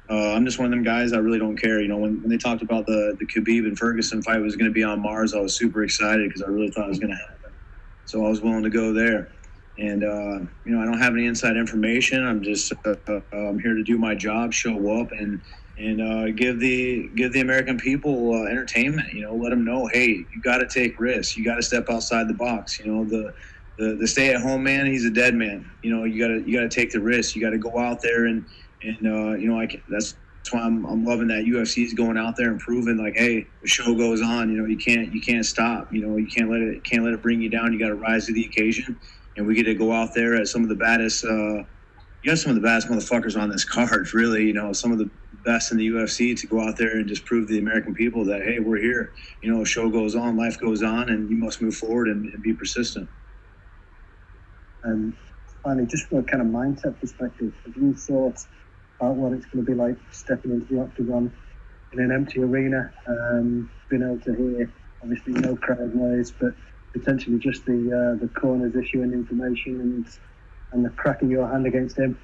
I'm just one of them guys. I really don't care. When they talked about the Khabib and Ferguson fight was going to be on Mars, I was super excited because I really thought it was going to happen. So I was willing to go there. And I don't have any inside information. I'm just I'm here to do my job, show up, and give the American people entertainment. Let them know, hey, you got to take risks. You got to step outside the box. The stay-at-home man, he's a dead man. You gotta take the risk. You got to go out there and that's why I'm loving that UFC is going out there and proving like, hey, the show goes on. You can't stop. You can't let it bring you down. You got to rise to the occasion. And we get to go out there as some of the baddest. You got some of the baddest motherfuckers on this card. Really, some of the best in the UFC to go out there and just prove to the American people that, hey, we're here. The show goes on, life goes on, and you must move forward and be persistent. Finally, just from a kind of mindset perspective, have you thought about what it's going to be like stepping into the octagon in an empty arena, being able to hear, obviously no crowd noise, but potentially just the corners issuing information and the crack of your hand against him?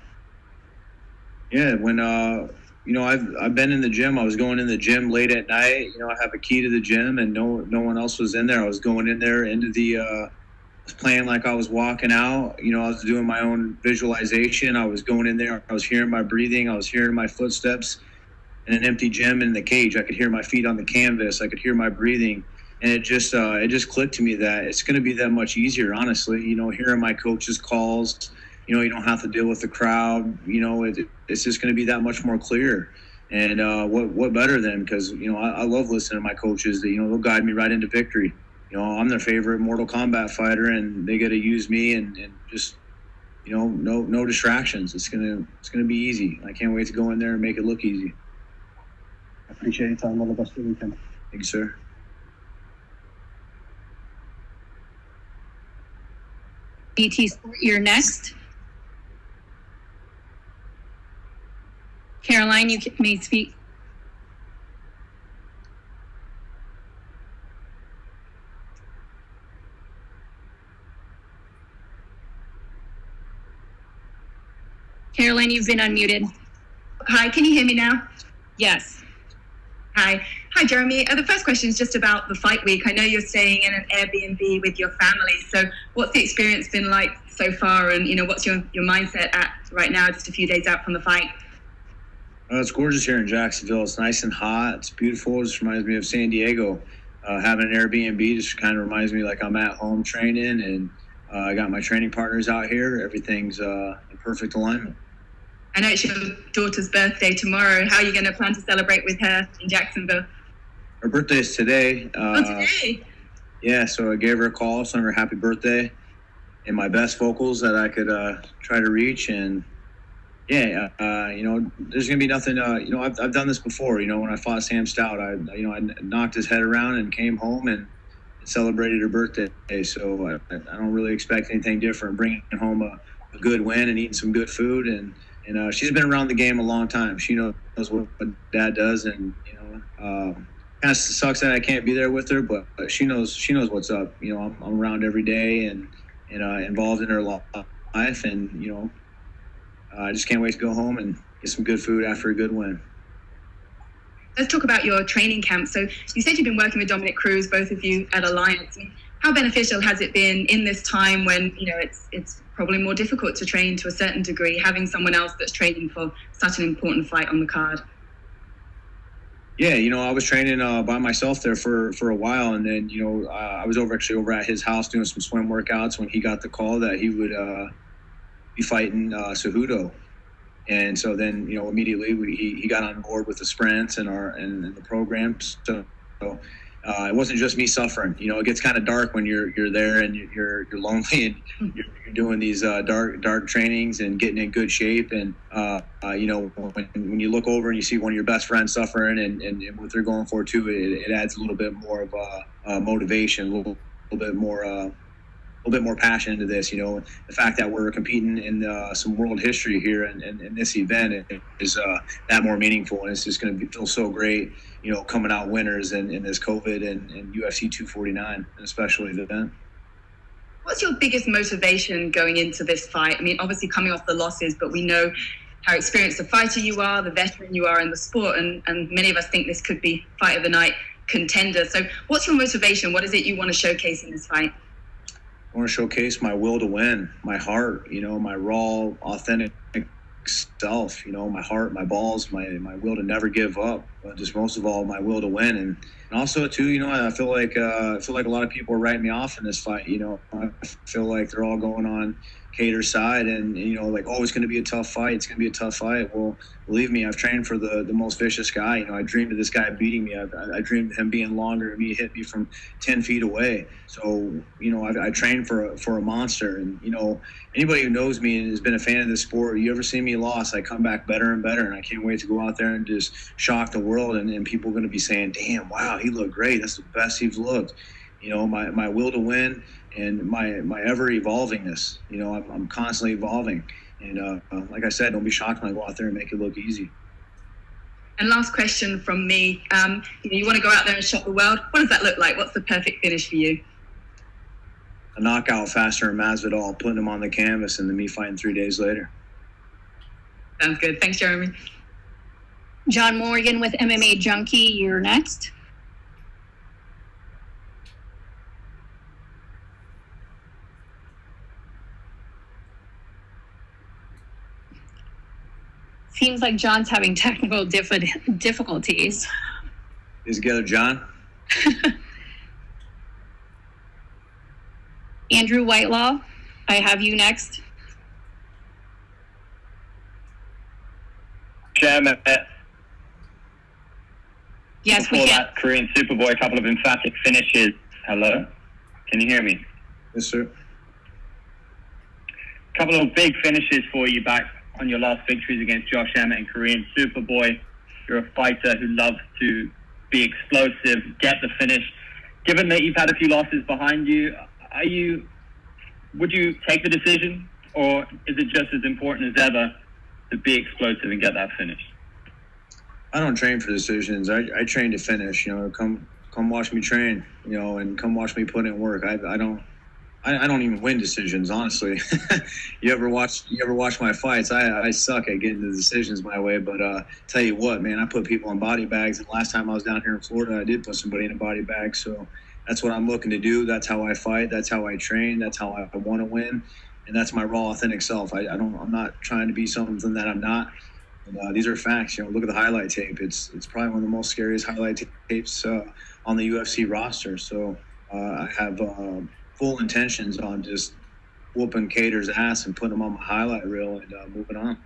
Yeah, when I've been in the gym. I was going in the gym late at night. I have a key to the gym, and no one else was in there. I was going in there into the. I was playing like I was walking out. I was doing my own visualization. I was going in there. I was hearing my breathing. I was hearing my footsteps in an empty gym in the cage. I could hear my feet on the canvas. I could hear my breathing. And it just clicked to me that it's going to be that much easier, honestly. Hearing my coach's calls, you don't have to deal with the crowd. It's just going to be that much more clear. And what better than, because I love listening to my coaches. That they'll guide me right into victory. I'm their favorite Mortal Kombat fighter, and they get to use me and just no distractions. It's gonna be easy. I can't wait to go in there and make it look easy. I appreciate your time. All the best for the weekend. Thank you, sir. BT Sport, you're next. Caroline, you may speak. Caroline, you've been unmuted. Hi, can you hear me now? Yes. Hi, Jeremy. The first question is just about the fight week. I know you're staying in an Airbnb with your family. So what's the experience been like so far? And, what's your mindset at right now, just a few days out from the fight? It's gorgeous here in Jacksonville. It's nice and hot. It's beautiful. It just reminds me of San Diego. Having an Airbnb just kind of reminds me like I'm at home training, and I got my training partners out here. Everything's in perfect alignment. I know it's your daughter's birthday tomorrow. How are you going to plan to celebrate with her in Jacksonville? Her birthday is today. Today? Yeah, so I gave her a call, sung her happy birthday in my best vocals that I could try to reach. And yeah, there's going to be nothing, I've done this before. When I fought Sam Stout, I knocked his head around and came home and celebrated her birthday. So I don't really expect anything different. Bringing home a good win and eating some good food. And she's been around the game a long time. She knows what Dad does, and kind of sucks that I can't be there with her, but she knows what's up. I'm around every day and involved in her life, and I just can't wait to go home and get some good food after a good win. Let's talk about your training camp. So you said you've been working with Dominic Cruz, both of you at Alliance. How beneficial has it been in this time when it's probably more difficult to train to a certain degree, having someone else that's training for such an important fight on the card? Yeah, I was training by myself there for a while, and then I was over at his house doing some swim workouts when he got the call that he would be fighting Cejudo. And so then immediately he got on board with the sprints and the programs. So it wasn't just me suffering. It gets kind of dark when you're there and you're lonely and you're doing these dark trainings and getting in good shape. And when you look over and you see one of your best friends suffering and what they're going for too, it adds a little bit more of motivation, a little bit more passion into this. The fact that we're competing in some world history here and this event is that more meaningful, and it's just going to feel so great, coming out winners in this COVID and UFC 249, especially the event. What's your biggest motivation going into this fight? I mean, obviously coming off the losses, but we know how experienced a fighter you are, the veteran you are in the sport, and many of us think this could be fight of the night contender. So what's your motivation? What is it you want to showcase in this fight? I want to showcase my will to win, my heart, my raw, authentic self, my heart, my balls, my will to never give up, but just most of all, my will to win. And also too, I feel like a lot of people are writing me off in this fight. I feel like they're all going on Kattar's side, and like, oh, it's going to be a tough fight. It's going to be a tough fight. Well, believe me, I've trained for the most vicious guy. I dreamed of this guy beating me. I dreamed of him being longer and me hit me from 10 feet away. So I trained for a monster. And anybody who knows me and has been a fan of this sport, you ever see me lost, I come back better and better, and I can't wait to go out there and just shock the world. And people are going to be saying, "Damn, wow, he looked great. That's the best he's looked." My will to win and my ever evolvingness. I'm constantly evolving. And like I said, don't be shocked when I go out there and make it look easy. And last question from me. You want to go out there and shock the world. What does that look like? What's the perfect finish for you? A knockout faster than Masvidal, putting him on the canvas, and then me fighting 3 days later. Sounds good. Thanks, Jeremy. John Morgan with MMA Junkie, you're next. Seems like John's having technical difficulties. Is together, John? Andrew Whitelaw, I have you next. Chairman. Yes, we Before can. that Korean Superboy, a couple of emphatic finishes. Hello? Can you hear me? Yes, sir. A couple of big finishes for you back on your last victories against Josh Emmett and Korean Superboy. You're a fighter who loves to be explosive, get the finish. Given that you've had a few losses behind you, would you take the decision, or is it just as important as ever to be explosive and get that finish? I don't train for decisions. I train to finish. Come watch me train. And come watch me put in work. I don't even win decisions, honestly. You ever watch my fights? I suck at getting the decisions my way. But tell you what, man, I put people in body bags. And last time I was down here in Florida, I did put somebody in a body bag. So that's what I'm looking to do. That's how I fight. That's how I train. That's how I want to win. And that's my raw, authentic self. I'm not trying to be something that I'm not. And, these are facts. Look at the highlight tape. It's probably one of the most scariest highlight tapes on the UFC roster. So I have full intentions on just whooping Kattar's ass and putting him on my highlight reel and moving on.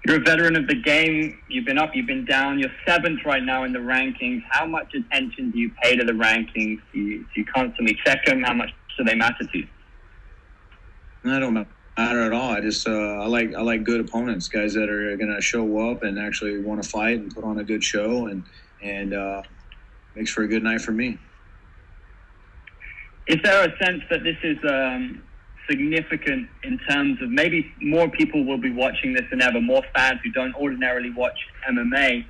You're a veteran of the game. You've been up, you've been down. You're 7th right now in the rankings. How much attention do you pay to the rankings? Do you constantly check them? How much do they matter to you? I don't matter at all. I just I like good opponents, guys that are going to show up and actually want to fight and put on a good show, and makes for a good night for me. Is there a sense that this is significant in terms of maybe more people will be watching this than ever, more fans who don't ordinarily watch MMA?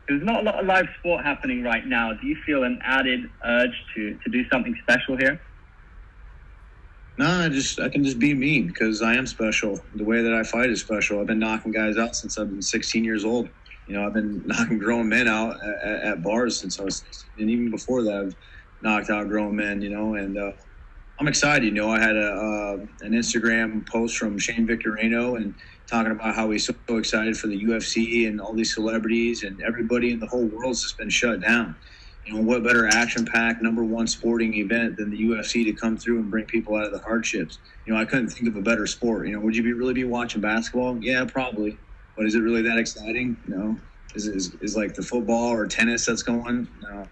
There's not a lot of live sport happening right now. Do you feel an added urge to do something special here? No, I can just be me because I am special. The way that I fight is special. I've been knocking guys out since I've been 16 years old. I've been knocking grown men out at bars since I was, and even before that, I've knocked out grown men. And I'm excited. I had an Instagram post from Shane Victorino and talking about how he's so excited for the UFC and all these celebrities and everybody in the whole world's just been shut down. What better action-packed #1 sporting event than the UFC to come through and bring people out of the hardships? I couldn't think of a better sport. Would you really be watching basketball? Yeah, probably. But is it really that exciting? No. Is like the football or tennis that's going? No.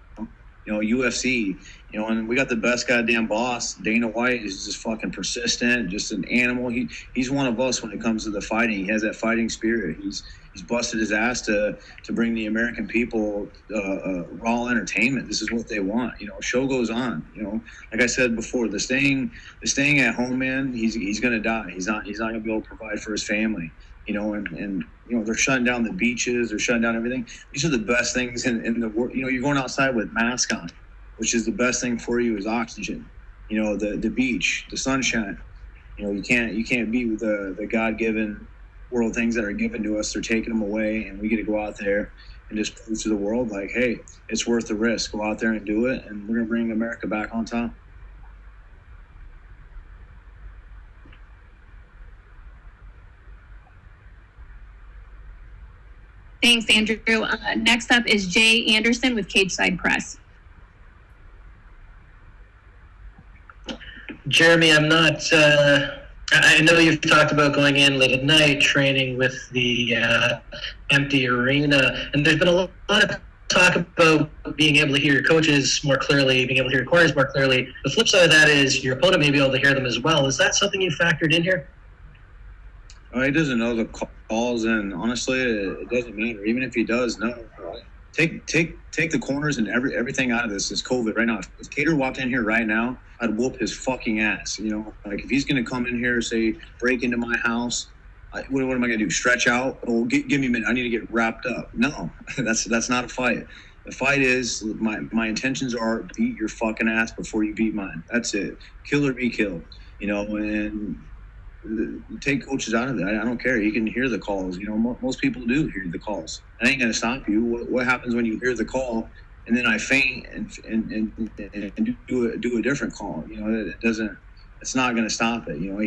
UFC, and we got the best goddamn boss. Dana White is just fucking persistent, just an animal. He's one of us when it comes to the fighting. He has that fighting spirit. He's busted his ass to bring the American people raw entertainment. This is what they want. Show goes on. Like I said before, the staying at home, man. He's gonna die. He's not gonna be able to provide for his family. And they're shutting down the beaches, they're shutting down everything. These are the best things in the world. You're going outside with mask on, which is the best thing for you is oxygen. The beach, the sunshine. You can't beat with the God-given world things that are given to us, they're taking them away, and we get to go out there and just prove to the world, like, hey, it's worth the risk. Go out there and do it, and we're going to bring America back on top. Thanks, Andrew. Next up is Jay Anderson with Cage Side Press. Jeremy, I'm not. I know you've talked about going in late at night, training with the empty arena, and there's been a lot of talk about being able to hear your coaches more clearly, being able to hear your corners more clearly. The flip side of that is your opponent may be able to hear them as well. Is that something you factored in here? He doesn't know the calls, and honestly, it doesn't matter. Even if he does, no. Take the corners and everything out of this. Is COVID right now. If Kattar walked in here right now, I'd whoop his fucking ass. You know, like if he's gonna come in here, say break into my house, what am I gonna do? Stretch out? Oh, give me a minute. I need to get wrapped up. No, that's not a fight. The fight is my intentions are beat your fucking ass before you beat mine. That's it. Kill or be killed. You know, and take coaches out of it. I don't care. You can hear the calls. You know, most people do hear the calls. That ain't gonna stop you. What happens when you hear the call and then I feint and do a different call? You know, it doesn't. It's not gonna stop it. You know,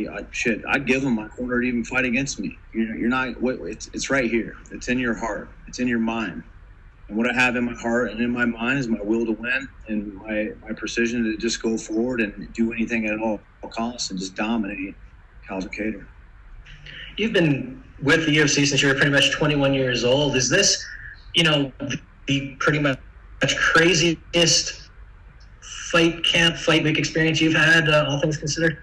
I'd give him my corner to even fight against me. You're not. It's right here. It's in your heart. It's in your mind. And what I have in my heart and in my mind is my will to win and my precision to just go forward and do anything at all costs and just dominate Calvin Kattar. You've been with the UFC since you were pretty much 21 years old. Is this, you know, the pretty much craziest fight week experience you've had, all things considered?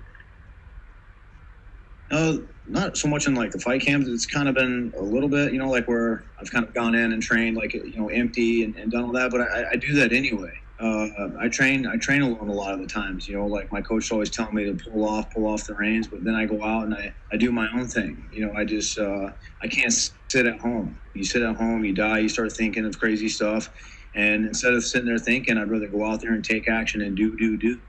Not so much in like the fight camps. It's kind of been a little bit, you know, like where I've kind of gone in and trained like, you know, empty and done all that. But I do that anyway. I train alone a lot of the times, you know, like my coach always telling me to pull off the reins, but then I go out and I do my own thing. You know, I just, I can't sit at home. You sit at home, you die, you start thinking of crazy stuff. And instead of sitting there thinking, I'd rather go out there and take action and do.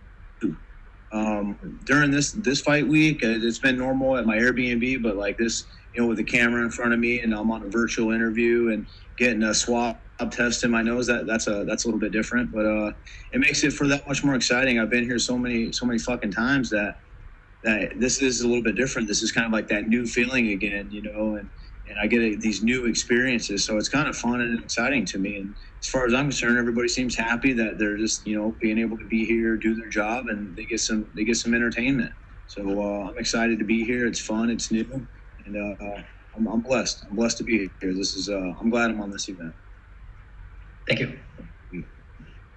During this fight week, it's been normal at my Airbnb, but like this, you know, with the camera in front of me and I'm on a virtual interview and getting a swab test in my nose, that's a little bit different, but it makes it for that much more exciting. I've been here so many fucking times that this is a little bit different. This is kind of like that new feeling again, you know, and I get these new experiences, so it's kind of fun and exciting to me. And as far as I'm concerned, everybody seems happy that they're just, you know, being able to be here, do their job, and they get some entertainment. So I'm excited to be here. It's fun, it's new, and I'm blessed. I'm blessed to be here. This is I'm glad I'm on this event. Thank you.